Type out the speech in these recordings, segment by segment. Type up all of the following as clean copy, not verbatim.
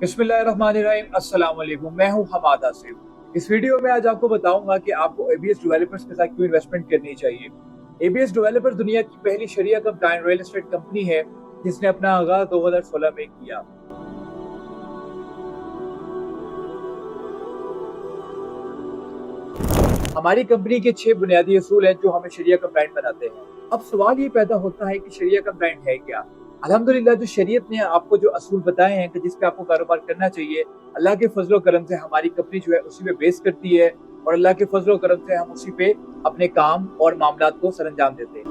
बिस्मिल्लाहिर्रहमानिर्रहीम। अस्सलाम वालेकुम। मैं हूं हमाद आसिफ। इस वीडियो में आज आपको बताऊंगा कि आपको एबीएस डेवलपर्स के साथ क्यों इन्वेस्टमेंट करनी चाहिए। एबीएस डेवलपर्स दुनिया की पहली शरिया कंप्लायंट रियल एस्टेट कंपनी है जिसने अपना आगाज 2016 में किया। हमारी कंपनी के 6 बुनियादी असूल हैं जो हमें शरिया कंप्लायंट बनाते हैं। अब सवाल ये पैदा होता है कि शरिया कंप्लायंट है क्या। अल्हम्दुलिल्लाह जो शरीयत ने आपको जो असूल बताए हैं कि जिस पे आपको कारोबार करना चाहिए, अल्लाह के फजलो करम से हमारी कंपनी जो है उसी पे बेस करती है और अल्लाह के फजलो करम से हम उसी पे अपने काम और मामलात को सरअंजाम देते हैं।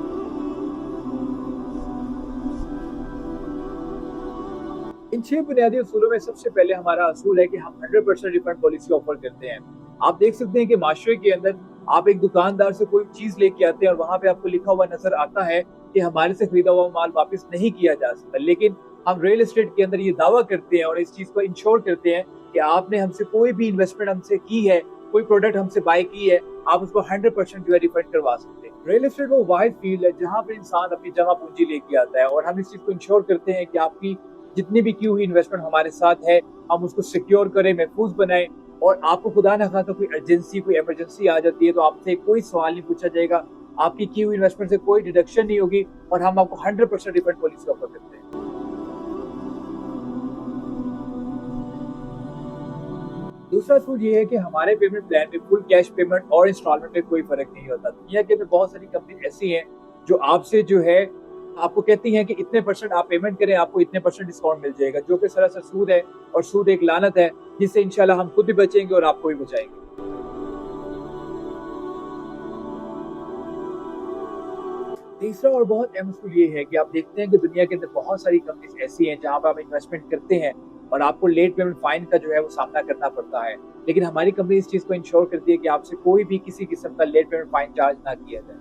इन 6 बुनियादी असूलों में सबसे पहले हमारा असूल है कि हम 100% रिफंड पॉलिसी ऑफर करते हैं। आप देख सकते हैं कि माशरे के अंदर आप एक दुकानदार से कोई चीज लेके आते हैं और वहां पे आपको लिखा हुआ नजर आता है कि हमारे से खरीदा हुआ माल वापस नहीं किया जा सकता, लेकिन हम रियल एस्टेट के अंदर ये दावा करते हैं और इस चीज को इंश्योर करते हैं कि आपने हमसे कोई भी इन्वेस्टमेंट हमसे की है, कोई प्रोडक्ट हमसे बाय की है, आप उसको 100% जो है रिफंड करवा सकते हैं। रियल एस्टेट वो वाहिद फील्ड है जहाँ पे इंसान अपनी जमा पूंजी लेके आता है और हम इस चीज को इंश्योर करते हैं कि आपकी जितनी भी की हुई इन्वेस्टमेंट हमारे साथ है हम उसको सिक्योर करें, महफूज बनाएं और आपको खुदा न खास्ता कोई अर्जेंसी, कोई इमरजेंसी आ जाती है तो आपसे कोई सवाल नहीं पूछा जाएगा, आपकी की हुई इन्वेस्टमेंट से कोई डिडक्शन नहीं होगी और हम आपको 100% रिफंड पॉलिसी ऑफर करते हैं। दूसरा असूल ये है कि हमारे पेमेंट प्लान में फुल कैश पेमेंट और इंस्टॉलमेंट में कोई फर्क नहीं होता। दुनिया के अंदर बहुत सारी कंपनी ऐसी हैं जो आपसे जो है आपको कहती हैं कि इतने परसेंट आप पेमेंट करें, आपको इतने परसेंट डिस्काउंट मिल जाएगा, जो कि सरासर सूद है और सूद एक लानत है जिससे इंशाल्लाह हम खुद भी बचेंगे और आपको भी बचाएंगे। तीसरा और बहुत अहम असूल ये है कि आप देखते हैं कि दुनिया के अंदर बहुत सारी कंपनीज ऐसी हैं जहां पर आप इन्वेस्टमेंट करते हैं और आपको लेट पेमेंट फाइन का जो है वो सामना करना पड़ता है, लेकिन हमारी कंपनी इस चीज को इंश्योर करती है कि आपसे कोई भी किसी किस्म का लेट पेमेंट फाइन चार्ज ना किया जाए।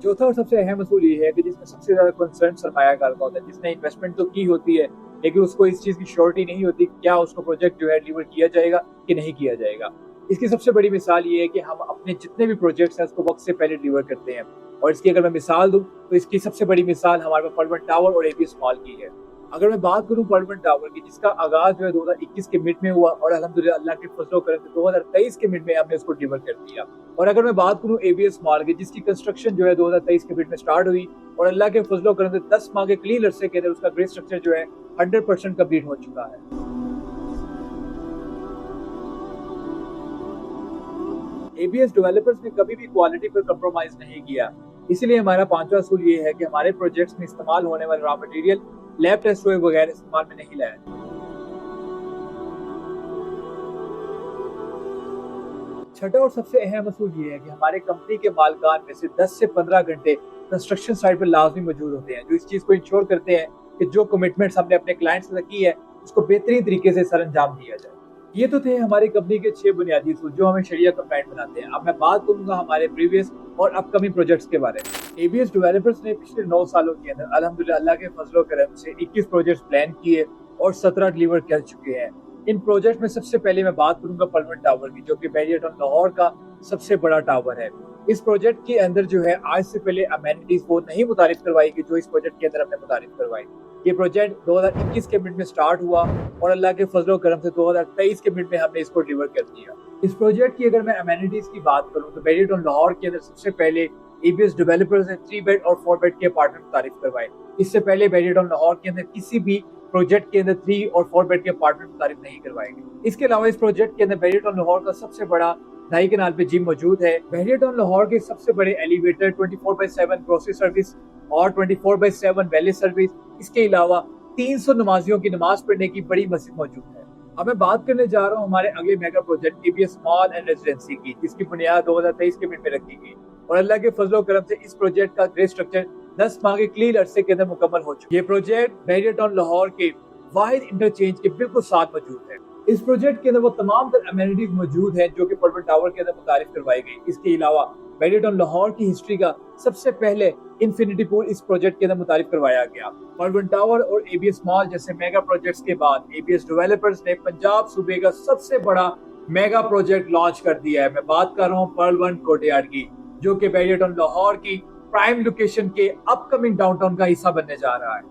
चौथा और सबसे अहम असूल ये है कि जिसमें सबसे ज्यादा कंसर्न सरमायाकार का होता है, जिसने इन्वेस्टमेंट तो की होती है लेकिन उसको इस चीज की श्योरिटी नहीं होती क्या उसको प्रोजेक्ट जो है डिलीवर किया जाएगा कि नहीं किया जाएगा। इसकी सबसे बड़ी मिसाल ये है कि हम अपने जितने भी प्रोजेक्ट्स हैं उसको वक्त से पहले डिलीवर करते हैं और इसकी अगर मैं मिसाल दूं तो इसकी सबसे बड़ी मिसाल हमारे पास पर्लमन टावर और एबीएस मॉल की है। अगर मैं बात करूं पर्लमन टावर की, जिसका आगाज जो है 2021 के मिड में हुआ और अल्हम्दुलिल्लाह अल्लाह के फजलो करम से 2023 के मिड में हमने उसको डिलीवर कर दिया। और अगर मैं बात करूं एबीएस मॉल की, जिसकी कंस्ट्रक्शन जो है 2023 के मिड में स्टार्ट हुई और अल्लाह के फजलो करम से 10 माह के क्लीन अरसे के अंदर उसका ग्रे स्ट्रक्चर जो है 100% कंप्लीट हो चुका है। एबीएस डेवलपर्स ने कभी भी क्वालिटी पर कंप्रोमाइज नहीं किया, इसीलिए हमारा पांचवा असूल ये है कि हमारे प्रोजेक्ट्स में इस्तेमाल होने वाले रॉ मटेरियल लैब टेस्ट हुए बगैर इस्तेमाल में नहीं लाया। छठा और सबसे अहम असूल ये है कि हमारे कंपनी के मालकान में से 10 से 15 घंटे कंस्ट्रक्शन साइट पर लाजमी मौजूद होते हैं, जो इस चीज को इंश्योर करते हैं कि जो कमिटमेंट्स हमने अपने क्लाइंट्स से की है उसको बेहतरीन तरीके से सरअंजाम दिया जाए। ये तो थे हमारी कंपनी के 6 बुनियादी असूल जो हमें शरिया कंप्लायंट बनाते हैं। अब मैं बात करूंगा हमारे प्रीवियस और अपकमिंग प्रोजेक्ट्स के बारे में। एबीएस डेवलपर्स ने पिछले 9 सालों के अंदर अल्हम्दुलिल्लाह अल्लाह के फजलो करम से 21 प्रोजेक्ट्स प्लान किए और 17 डिलीवर कर चुके हैं। इन प्रोजेक्ट में सबसे पहले मैं बात करूंगा पर्लमन टावर की, जो कि बैरियटन लाहौर का सबसे बड़ा टावर है। इस प्रोजेक्ट के अंदर जो है आज से पहले अमेनिटीज वो नहीं मुतारिफ करवाई कि जो इस प्रोजेक्ट के अंदर हमने मुतारिफ करवाई। ये प्रोजेक्ट 2021 के मिड में स्टार्ट हुआ और अल्लाह के फजलो करम से 2023 के मिड में हमने इसको डिलीवर कर दिया। इस प्रोजेक्ट की अगर मैं अमेनिटीज की बात करूं तो बैरियटन लाहौर के अंदर सबसे पहले एबीएस डेवलपर्स ने 3 बेड और 4 बेड के अपार्टमेंट मुतारिफ करवाए। इससे पहले बैरियटन लाहौर के अंदर किसी भी प्रोजेक्ट के अंदर 3 और 4 बेड के अपार्टमेंट मुतारिफ नहीं करवाएंगे। इसके अलावा इस प्रोजेक्ट के अंदर बैरियटन लाहौर का सबसे बड़ा ढाई कनाल पे जिम मौजूद है। बैरियटन लाहौर के सबसे बड़े एलिवेटर 24/7 ग्रोसरी सर्विस और 24/7 वैली सर्विस, इसके अलावा 300 नमाजियों की नमाज पढ़ने की बड़ी मस्जिद मौजूद है। अब मैं बात करने जा रहा हूँ हमारे अगले mega project ABS mall and residency की, जिसकी बुनियाद 2023 के मिड में रखी गई और अल्लाह के फजलो करम से इस प्रोजेक्ट का ग्रे स्ट्रक्चर 10 माह के क्लीन अरसे के अंदर मुकम्मल हो चुका है। ये प्रोजेक्ट बैरियटन लाहौर के वाहिद इंटरचेंज के बिल्कुल साथ मौजूद है। इस प्रोजेक्ट के अंदर वो तमाम तर अमेनिटीज मौजूद हैं जो कि पर्लमन टावर के अंदर मुतारिफ करवाई गई। इसके अलावा बैरियटन लाहौर की हिस्ट्री का सबसे पहले इंफिनिटी पूल इस प्रोजेक्ट के अंदर मुतारिफ करवाया गया। पर्लमन टावर और एबीएस मॉल जैसे मेगा प्रोजेक्ट्स के बाद एबीएस डेवलपर्स ने पंजाब सूबे का सबसे बड़ा मेगा प्रोजेक्ट लॉन्च कर दिया है। मैं बात कर रहा हूँ पर्ल वन कोर्टयार्ड की, जो कि बैरियटन लाहौर की प्राइम लोकेशन के अपकमिंग डाउनटाउन का हिस्सा बनने जा रहा है।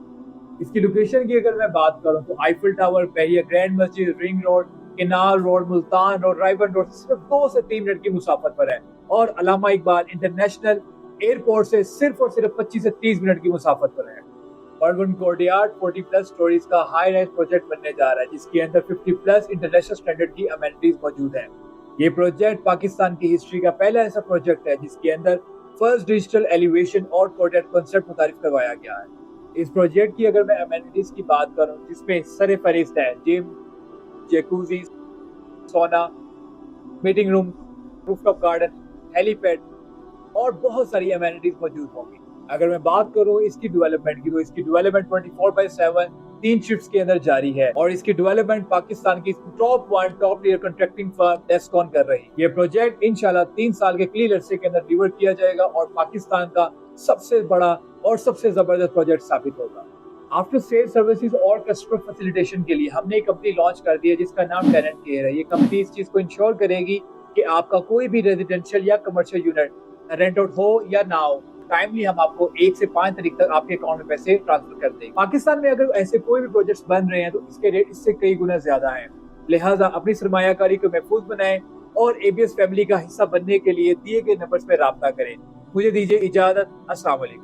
इसकी लोकेशन की अगर मैं बात करूं तो आईफिल टावर, बैरिया ग्रैंड मस्जिद, ring road, canal road, Multan road, रायबन रोड सिर्फ 2 से 3 मिनट की मुसाफत पर है और अल्लामा इकबाल इंटरनेशनल एयरपोर्ट से सिर्फ और सिर्फ 25 से 30 मिनट की मुसाफत पर है। अर्बन कोर्टयार्ड 40+ स्टोरीज का हाई राइज प्रोजेक्ट बनने जा रहा है जिसके अंदर 50+ इंटरनेशनल स्टैंडर्ड की अमेनिटीज मौजूद हैं। ये प्रोजेक्ट पाकिस्तान की हिस्ट्री का पहला ऐसा प्रोजेक्ट है जिसके अंदर फर्स्ट डिजिटल एलिवेशन और कोर्टयार्ड कंसेप्ट मुतारिफ करवाया गया है। इस प्रोजेक्ट की अगर मैं अमेनिटीज की बात करूं जिसमें सरे फहरिस्त है जिम, जैकुजी, सोना, meeting room, rooftop garden, helipad और बहुत सारी अमेनिटीज मौजूद होंगी। अगर मैं बात करूं इसकी डेवलपमेंट की तो इसकी डेवलपमेंट 24/7 3 शिफ्ट्स के अंदर जारी है और इसकी डेवलपमेंट पाकिस्तान की top tier contracting firm Descon कर रही है। ये प्रोजेक्ट इंशाल्लाह 3 साल के क्लियर अरसे के अंदर डिलीवर किया जाएगा और पाकिस्तान का सबसे बड़ा और सबसे जबरदस्त प्रोजेक्ट साबित होगा। आफ्टर सेल सर्विसेज और कस्टमर फैसिलिटेशन के लिए हमने एक कंपनी लॉन्च कर दी है जिसका नाम टेनेंट केयर है। ये कंपनी इस चीज को इंश्योर करेगी कि आपका कोई भी रेजिडेंशियल या कमर्शियल यूनिट रेंट आउट हो या ना हो, टाइमली हम आपको 1 से 5 तारीख तक आपके अकाउंट में पैसे ट्रांसफर कर देंगे। पाकिस्तान में अगर ऐसे कोई भी प्रोजेक्ट्स बन रहे हैं तो इसके रेट इससे कई गुना ज्यादा है, लिहाजा अपनी सरमायाकारी को महफूज बनाएं और ABS फैमिली का हिस्सा बनने के लिए दिए गए नंबर्स पे राब्ता करें। मुझे दीजिए इजाजत। अस्सलाम वालेकुम।